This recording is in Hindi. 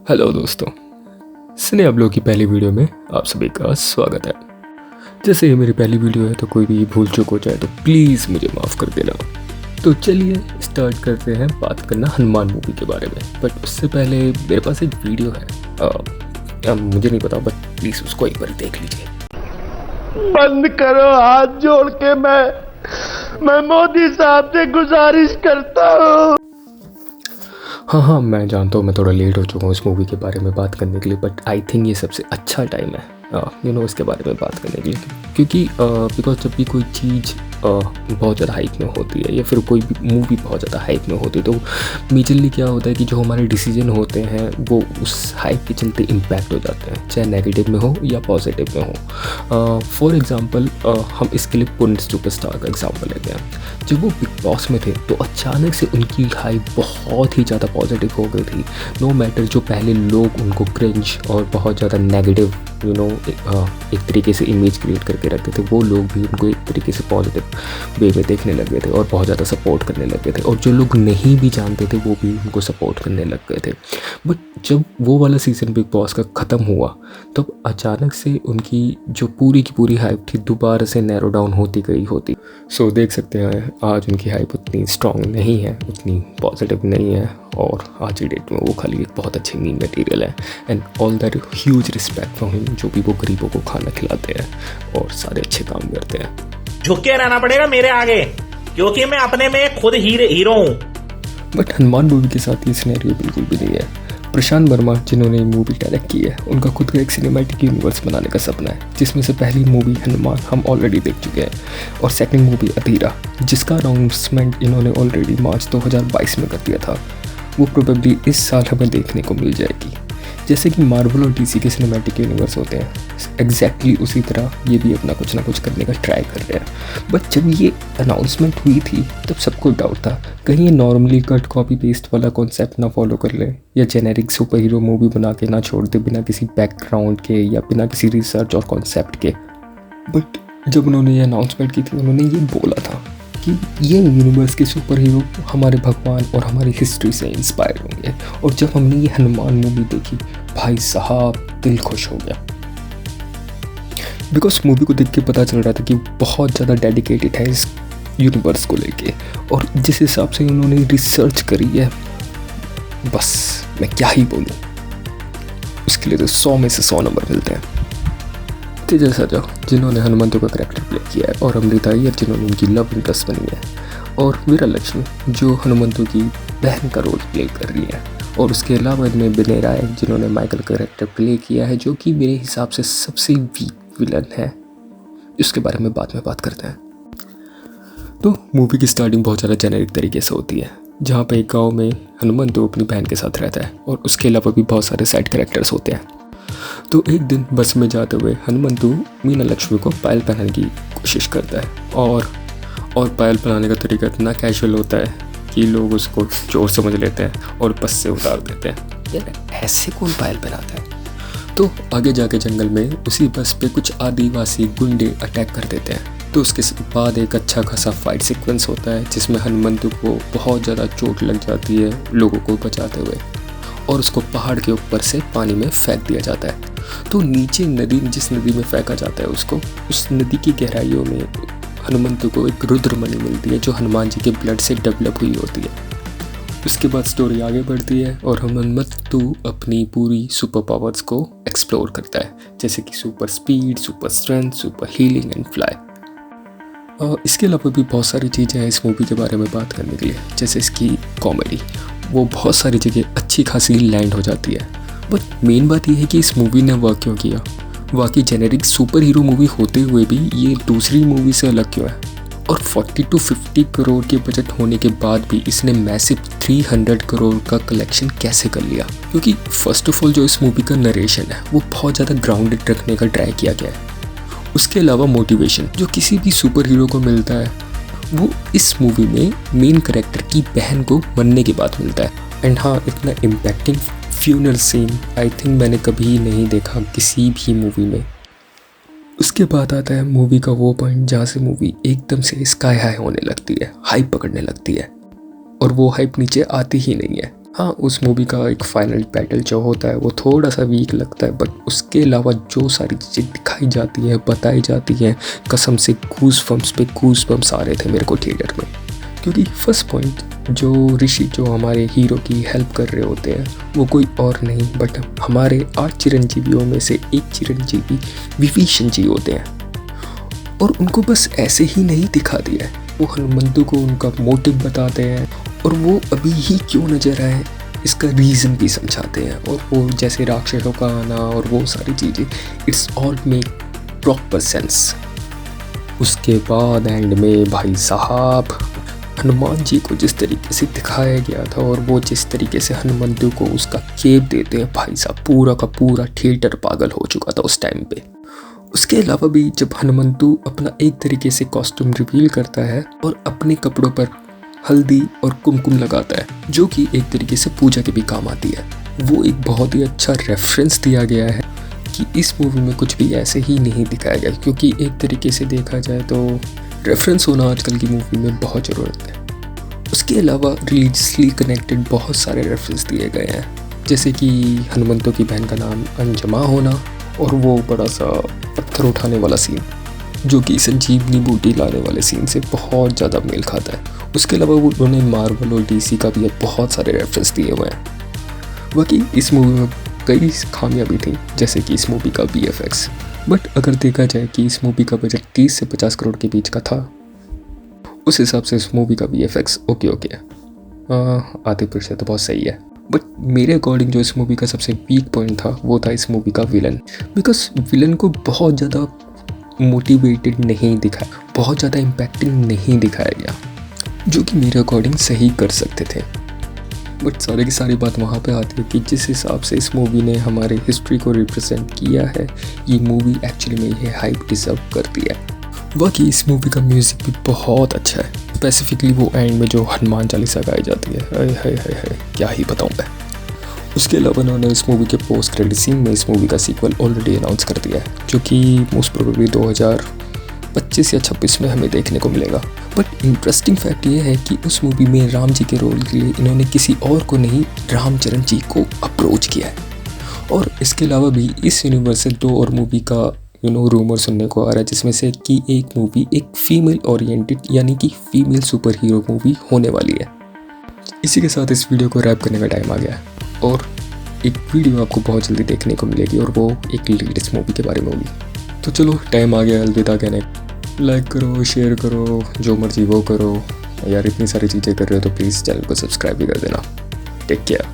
हेलो दोस्तों, सिने अब लोग की पहली वीडियो में आप सभी का स्वागत है। जैसे ये मेरी पहली वीडियो है तो कोई भी भूल चूक हो जाए तो प्लीज़ मुझे माफ़ कर देना। तो चलिए स्टार्ट करते हैं बात करना हनुमान मूवी के बारे में। बट उससे पहले मेरे पास एक वीडियो है, मुझे नहीं पता बट प्लीज़ उसको एक बार देख लीजिए। बंद करो, हाथ जोड़ के मैं मोदी साहब से गुजारिश करता हूँ। हाँ, मैं जानता हूँ मैं थोड़ा लेट हो चुका हूँ इस मूवी के बारे में बात करने के लिए, बट आई थिंक ये सबसे अच्छा टाइम है इसके बारे में बात करने के लिए, क्योंकि बिकॉज जब भी कोई चीज़ बहुत ज़्यादा हाइप में होती है या फिर कोई भी मूवी बहुत ज़्यादा हाइप में होती है तो मेजरली क्या होता है कि जो हमारे डिसीजन होते हैं वो उस हाइप के चलते इम्पैक्ट हो जाते हैं, चाहे नेगेटिव में हो या पॉजिटिव में हो। फॉर एग्ज़ाम्पल हम इसके लिए पुण्य सुपरस्टार का एग्जाम्पल लेते हैं। जब वो बिग बॉस में थे तो अचानक से उनकी हाइप बहुत ही ज़्यादा पॉजिटिव हो गई थी। नो मैटर जो पहले लोग उनको क्रिंज और बहुत ज़्यादा नेगेटिव एक तरीके से इमेज क्रिएट करके रखते थे, वो लोग भी उनको एक तरीके से पॉजिटिव वे में देखने लग गए थे और बहुत ज़्यादा सपोर्ट करने लग गए थे, और जो लोग नहीं भी जानते थे वो भी उनको सपोर्ट करने लग गए थे। बट जब वो वाला सीज़न बिग बॉस का ख़त्म हुआ तब अचानक से उनकी जो पूरी की पूरी हाइप थी दोबारा से नैरो डाउन होती गई होती। सो देख सकते हैं आज उनकी हाइप उतनी स्ट्रॉन्ग नहीं है, उतनी पॉजिटिव नहीं है, और आज की डेट में वो खाली एक बहुत अच्छी मीम मटेरियल है। And all that huge respect for him, जो भी वो गरीबों को खाना खिलाते हैं और सारे अच्छे काम करते हैं। झुक के रहना पड़ेगा मेरे आगे, क्योंकि मैं अपने में खुद हीरो हूँ। बट हनुमान मूवी के साथ ये सिनेरियो बिल्कुल भी नहीं है। प्रशांत वर्मा जिन्होंने मूवी डायरेक्ट की है उनका खुद का एक सिनेमैटिक यूनिवर्स बनाने का सपना है, जिसमें से पहली मूवी हनुमान हम ऑलरेडी देख चुके हैं और सेकंड मूवी अधीरा जिसका अनाउंसमेंट इन्होंने ऑलरेडी मार्च 2022 में कर दिया था, वो प्रोबेबली इस साल हमें देखने को मिल जाएगी। जैसे कि मार्वल और डीसी के सिनेमैटिक यूनिवर्स होते हैं, एग्जैक्टली उसी तरह ये भी अपना कुछ ना कुछ करने का ट्राई कर रहे हैं। बट जब ये अनाउंसमेंट हुई थी तब सबको डाउट था कहीं ये नॉर्मली कट कॉपी पेस्ट वाला कॉन्सेप्ट ना फॉलो कर ले या जेनेरिक सुपर हीरो मूवी बना के ना छोड़ दे बिना किसी बैकग्राउंड के या बिना किसी रिसर्च और कॉन्सेप्ट के। बट जब उन्होंने ये अनाउंसमेंट की थी उन्होंने ये बोला था कि ये यूनिवर्स के सुपर हीरो हमारे भगवान और हमारी हिस्ट्री से इंस्पायर होंगे। और जब हमने ये हनुमान मूवी देखी भाई साहब दिल खुश हो गया, बिकॉज मूवी को देख के पता चल रहा था कि बहुत ज़्यादा डेडिकेटेड है इस यूनिवर्स को लेके, और जिस हिसाब से उन्होंने रिसर्च करी है बस मैं क्या ही बोलूँ, उसके लिए तो 100 में से 100 नंबर मिलते हैं। तेजल सर्जा जिन्होंने हनुमंतु का करैक्टर प्ले किया है, और अमृता अय्यर जिन्होंने उनकी लव इंटरेस्ट बनी है, और वीरा लक्ष्मी जो हनुमंतु की बहन का रोल प्ले कर रही है, और उसके अलावा इनमें विनय राय जिन्होंने माइकल का करैक्टर प्ले किया है, जो कि मेरे हिसाब से सबसे वीक विलन है। इसके बारे में बाद में बात करते हैं। तो मूवी की स्टार्टिंग बहुत ज़्यादा जेनेरिक तरीके से होती है, जहाँ पे एक गाँव में हनुमंतु अपनी बहन के साथ रहता है और उसके अलावा भी बहुत सारे साइड कैरेक्टर्स होते हैं। तो एक दिन बस में जाते हुए हनुमंतु मीना लक्ष्मी को पायल पहनाने की कोशिश करता है, और पायल पहनाने का तरीका इतना कैजुअल होता है कि लोग उसको चोर समझ लेते हैं और बस से उतार देते हैं। यार ऐसे कौन पायल पहनाता है? तो आगे जाके जंगल में उसी बस पे कुछ आदिवासी गुंडे अटैक कर देते हैं। तो उसके बाद एक अच्छा खासा फाइट सीक्वेंस होता है जिसमें हनुमंतु को बहुत ज़्यादा चोट लग जाती है लोगों को बचाते हुए, और उसको पहाड़ के ऊपर से पानी में फेंक दिया जाता है। तो नीचे नदी, जिस नदी में फेंका जाता है उसको, उस नदी की गहराइयों में हनुमंतु को एक रुद्रमणि मिलती है जो हनुमान जी के ब्लड से डेवलप हुई होती है। उसके बाद स्टोरी आगे बढ़ती है और हनुमंतु अपनी पूरी सुपर पावर्स को एक्सप्लोर करता है, जैसे कि super speed, super strength, super healing and fly. इसके अलावा भी बहुत सारी चीज़ें हैं इस मूवी के बारे में बात करने के लिए, जैसे इसकी कॉमेडी, वो बहुत सारी जगह अच्छी खासी लैंड हो जाती है। बट मेन बात यह है कि इस मूवी ने वर्क क्यों किया। वाकई जेनेरिक सुपर हीरो मूवी होते हुए भी ये दूसरी मूवी से अलग क्यों है, और 40 to 50 करोड़ के बजट होने के बाद भी इसने मैसिव 300 करोड़ का कलेक्शन कैसे कर लिया। क्योंकि फर्स्ट ऑफ ऑल जो इस मूवी का नरेशन है वो बहुत ज़्यादा ग्राउंडेड रखने का ट्राई किया गया है। उसके अलावा मोटिवेशन जो किसी भी सुपर हीरो को मिलता है वो इस मूवी में मेन कैरेक्टर की बहन को मरने के बाद मिलता है। एंड हाँ, इतना impacting funeral scene I think मैंने कभी नहीं देखा किसी भी मूवी में। उसके बाद आता है मूवी का वो पॉइंट जहाँ से मूवी एकदम से स्काई हाई होने लगती है, हाइप पकड़ने लगती है, और वो हाइप नीचे आती ही नहीं है। हाँ, उस मूवी का एक फाइनल बैटल जो होता है वो थोड़ा सा वीक लगता है, बट उसके अलावा जो सारी चीज़ें दिखाई जाती हैं, बताई जाती हैं, कसम से गूज़बम्प्स पे गूज़बम्प्स आ रहे थे मेरे को थिएटर में। क्योंकि फर्स्ट पॉइंट, जो ऋषि जो हमारे हीरो की हेल्प कर रहे होते हैं वो कोई और नहीं बट हमारे 8 चिरंजीवियों में से एक चिरंजीवी विभीषण जी होते हैं। और उनको बस ऐसे ही नहीं दिखा दिया है, वो हनुमंतु को उनका मोटिव बताते हैं और वो अभी ही क्यों नजर आए इसका रीज़न भी समझाते हैं। और वो जैसे राक्षसों का आना और वो सारी चीज़ें, it's all make proper sense. उसके बाद एंड में भाई साहब हनुमान जी को जिस तरीके से दिखाया गया था और वो जिस तरीके से हनुमंतु को उसका केप देते हैं, भाई साहब पूरा का पूरा थिएटर पागल हो चुका था उस टाइम पे। उसके अलावा भी जब हनुमंतु अपना एक तरीके से कॉस्ट्यूम रिवील करता है और अपने कपड़ों पर हल्दी और कुमकुम लगाता है, जो कि एक तरीके से पूजा के भी काम आती है, वो एक बहुत ही अच्छा रेफरेंस दिया गया है कि इस मूवी में कुछ भी ऐसे ही नहीं दिखाया गया। क्योंकि एक तरीके से देखा जाए तो रेफरेंस होना आजकल की मूवी में बहुत ज़रूरत है। उसके अलावा रिलीजियसली कनेक्टेड बहुत सारे रेफरेंस दिए गए हैं, जैसे कि हनुमंतु की बहन का नाम अंजमा होना और वो बड़ा सा पत्थर उठाने वाला सीन जो कि संजीवनी बूटी लाने वाले सीन से बहुत ज़्यादा मेल खाता है। उसके अलावा उन्होंने मार्वल और डीसी का भी बहुत सारे रेफरेंस दिए हुए हैं। बाकी इस मूवी में कई खामियां भी थी, जैसे कि इस मूवी का VFX, बट अगर देखा जाए कि इस मूवी का बजट 30 से 50 करोड़ के बीच का था, उस हिसाब से इस मूवी का VFX ओके है, आधे % तो बहुत सही है। बट मेरे अकॉर्डिंग जो इस मूवी का सबसे वीक पॉइंट था वो था इस मूवी का विलन। बिकॉज विलन को बहुत ज़्यादा मोटिवेटेड नहीं दिखाया, बहुत ज़्यादा इम्पैक्टिंग नहीं दिखाया गया, जो कि मेरे अकॉर्डिंग सही कर सकते थे। बट सारी की सारी बात वहाँ पे आती है कि जिस हिसाब से इस मूवी ने हमारे हिस्ट्री को रिप्रेजेंट किया है, ये मूवी एक्चुअली में ये हाइप डिजर्व करती है। बाकी इस मूवी का म्यूज़िक भी बहुत अच्छा है, स्पेसिफिकली वो एंड में जो हनुमान चालीसा गाई जाती है, हाय हाय हाय हाय, क्या ही बताऊँ मैं। उसके अलावा उन्होंने इस मूवी के पोस्ट क्रेडिट सीन में इस मूवी का सीक्वल ऑलरेडी अनाउंस कर दिया है, जो कि मोस्ट प्रोबेबली 2025 या 26 में हमें देखने को मिलेगा। बट इंटरेस्टिंग फैक्ट ये है कि उस मूवी में राम जी के रोल के लिए इन्होंने किसी और को नहीं, रामचरण जी को अप्रोच किया है। और इसके अलावा भी इस यूनिवर्स से 2 और मूवी का रूमर सुनने को आ रहा है, जिसमें से कि एक मूवी एक फीमेल ओरिएंटेड यानी कि फीमेल सुपर हीरो मूवी होने वाली है। इसी के साथ इस वीडियो को रैप करने का टाइम आ गया है और एक वीडियो आपको बहुत जल्दी देखने को मिलेगी और वो एक लेटेस्ट मूवी के बारे में होगी। तो चलो टाइम आ गया अलविदा कहने। लाइक करो, शेयर करो, जो मर्जी वो करो यार, इतनी सारी चीज़ें कर रहे हो तो प्लीज़ चैनल को सब्सक्राइब भी कर देना। Take care.